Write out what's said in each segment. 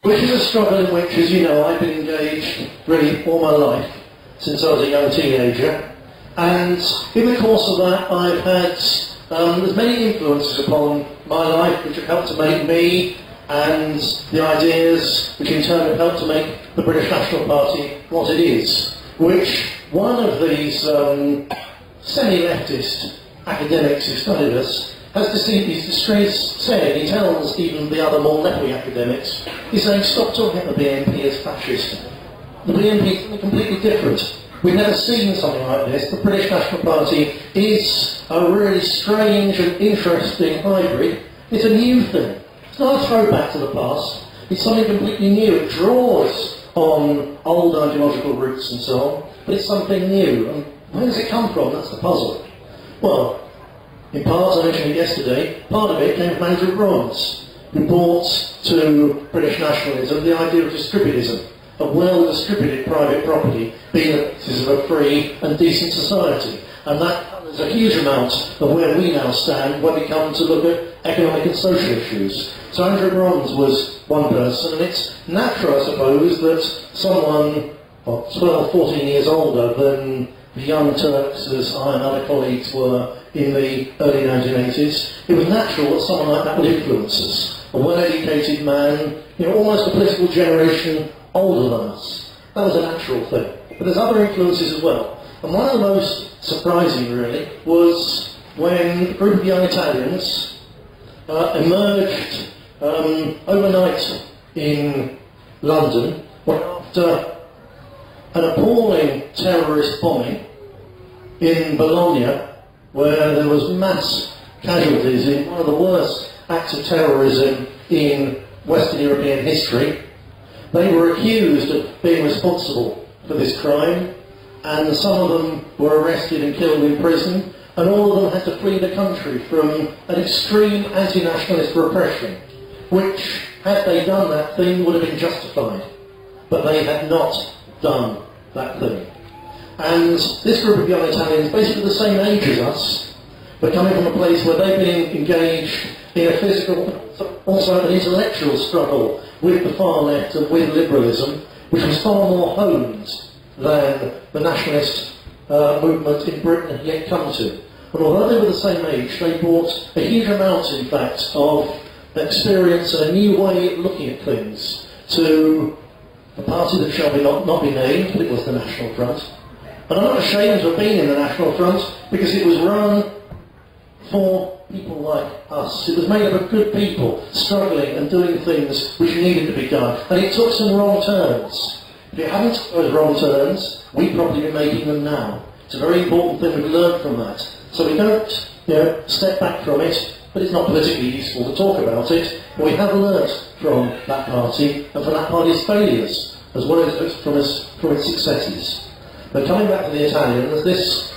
Which is a struggle in which, as you know, I've been engaged really all my life, since I was a young teenager. And in the course of that, I've had there's many influences upon my life which have helped to make me, and the ideas which in turn have helped to make the British National Party what it is. Which one of these semi-leftist academics who studied us has distinctly said, he tells even the other more left-wing academics, he's saying, stop talking about the BNP as fascist. The BNP is something completely different. We've never seen something like this. The British National Party is a really strange and interesting hybrid. It's a new thing. It's not a throwback to the past. It's something completely new. It draws on old ideological roots and so on, but it's something new. And where does it come from? That's the puzzle. Well, in part, I mentioned it yesterday, part of it came from Andrew Roberts, who brought to British nationalism the idea of distributism, of well-distributed private property being the basis of a free and decent society. And that covers a huge amount of where we now stand when we come to look at economic and social issues. So Andrew Roberts was one person, and it's natural, I suppose, that someone 12, 14 years older than the young Turks, as I and other colleagues were in the early 1980s, it was natural that someone like that would influence us. A well-educated man, almost a political generation older than us. That was a natural thing. But there's other influences as well. And one of the most surprising, really, was when a group of young Italians emerged overnight in London, after an appalling terrorist bombing in Bologna, where there was mass casualties in one of the worst acts of terrorism in Western European history. They were accused of being responsible for this crime, and some of them were arrested and killed in prison, and all of them had to flee the country from an extreme anti-nationalist repression, which, had they done that thing, would have been justified. But they had not done that thing. And this group of young Italians, basically the same age as us, but coming from a place where they've been engaged in a physical, also an intellectual struggle with the far left and with liberalism, which was far more honed than the nationalist movement in Britain had yet come to. But although they were the same age, they brought a huge amount, in fact, of experience and a new way of looking at things to a party that shall not be named, but it was the National Front. And I'm not ashamed to have been in the National Front, because it was run for people like us. It was made up of good people struggling and doing things which needed to be done. And it took some wrong turns. If it hadn't took those wrong turns, we'd probably be making them now. It's a very important thing we've learned from that. So we don't step back from it, but it's not politically useful to talk about it. But we have learnt from that party and from that party's failures, as well as from its successes. But coming back to the Italians, this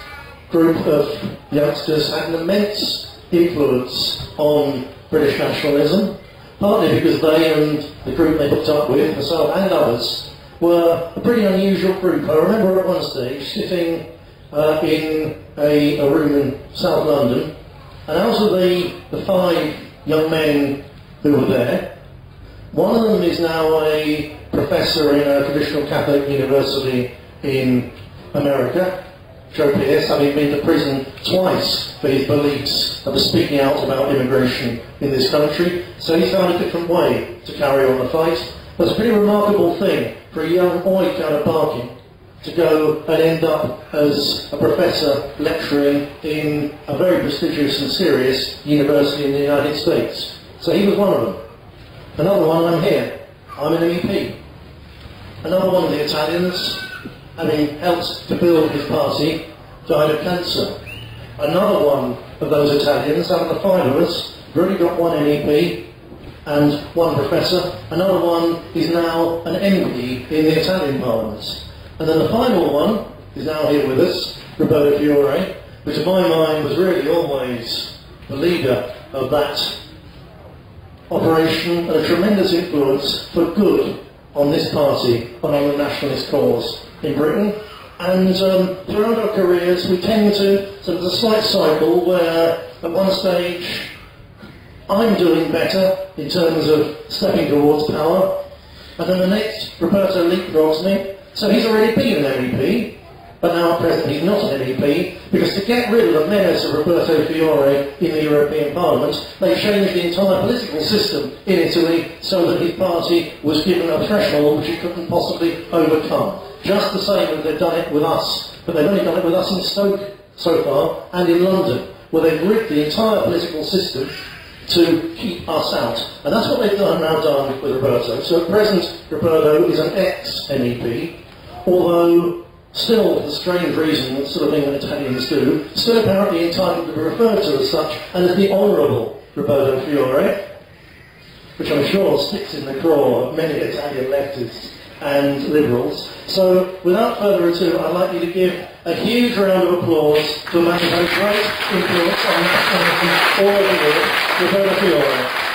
group of youngsters had an immense influence on British nationalism, partly because they and the group they put up with, myself and others, were a pretty unusual group. I remember at one stage sitting in a room in South London, and out of the 5 young men who were there, one of them is now a professor in a traditional Catholic university in America, Joe Pierce, having been to prison twice for his beliefs of speaking out about immigration in this country. So he found a different way to carry on the fight. But it's a pretty remarkable thing for a young boy out of Barking to go and end up as a professor lecturing in a very prestigious and serious university in the United States. So he was one of them. Another one, I'm here. I'm an MEP. Another one of the Italians, having helped to build his party, died of cancer. Another one of those Italians, out of the 5 of us, already got 1 MEP and 1 professor. Another one is now an MP in the Italian Parliament. And then the final one is now here with us, Roberto Fiore, which to my mind was really always the leader of that operation and a tremendous influence for good on this party and on the nationalist cause in Britain. And throughout our careers we tend to, so there's a slight cycle where at one stage I'm doing better in terms of stepping towards power, And then the next, Roberto leapfrogs me. So he's already been an MEP, but now at present he's not an MEP, because to get rid of the menace of Roberto Fiore in the European Parliament, they changed the entire political system in Italy so that his party was given a threshold which it couldn't possibly overcome. Just the same as they've done it with us, but they've only done it with us in Stoke so far, and in London, where they've rigged the entire political system to keep us out. And that's what they've now done with Roberto. So at present, Roberto is an ex-MEP, although still, for the strange reason that sort of England Italians do, still apparently entitled to be referred to as such, and as the Honourable Roberto Fiore, which I'm sure sticks in the craw of many Italian leftists and liberals. So, without further ado, I'd like you to give a huge round of applause to a man who's had a great influence on nationalism all over the world, Roberto Fiore.